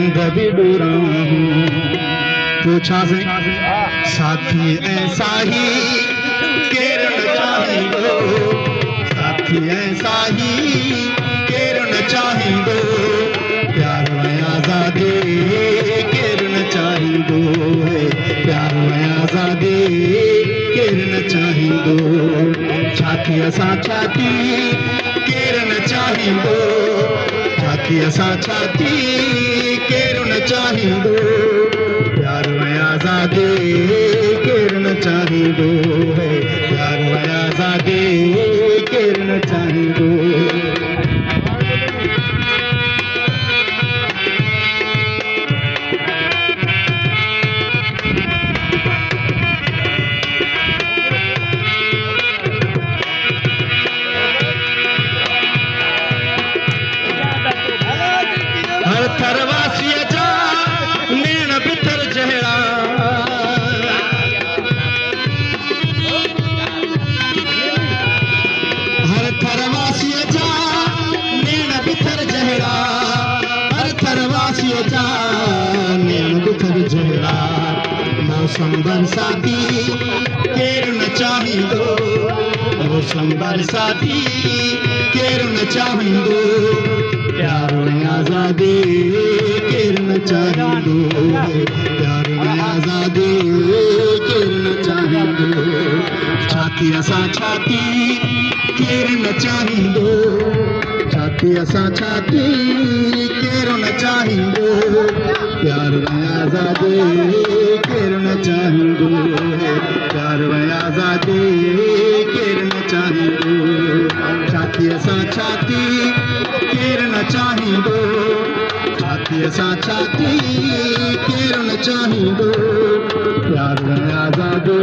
बंद बिडूरा पूछा से साथी ऐसा ही केर न चाहींदो साथी ऐसा ही केर न चाहींदो प्यार में आजादी केर न चाहींदो प्यार में आजादी केर न चाहींदो छाती असां छाती केर न चाहींदो छाती असां छाती केर न चाहींदो प्यार में आजादी केर न चाहींदो प्यार में आजादी केर न चाहींदो हर थरवासीअ जा नेण बिथर जहिड़ा हर थरवासीअ जा नेण बिथर जहिड़ा हर थरवासीअ जा नेण बिथर जहिड़ा मौसम बरसाती केर न चाहींदो मौसम बरसाती केर न चाहींदो प्यार में आजादी केर न चाहींदो प्यार में आजादी केर न चाहींदो छाती असां छाती केर न चाहींदो छाती असां छाती केर न चाहींदो प्यार में आजादी केर न चाहींदो प्यार में आजादी केर न चाहींदो छाती असां छाती केर न चाहींदो छाती असां छाती केर न चाहींदो प्यार में आजादी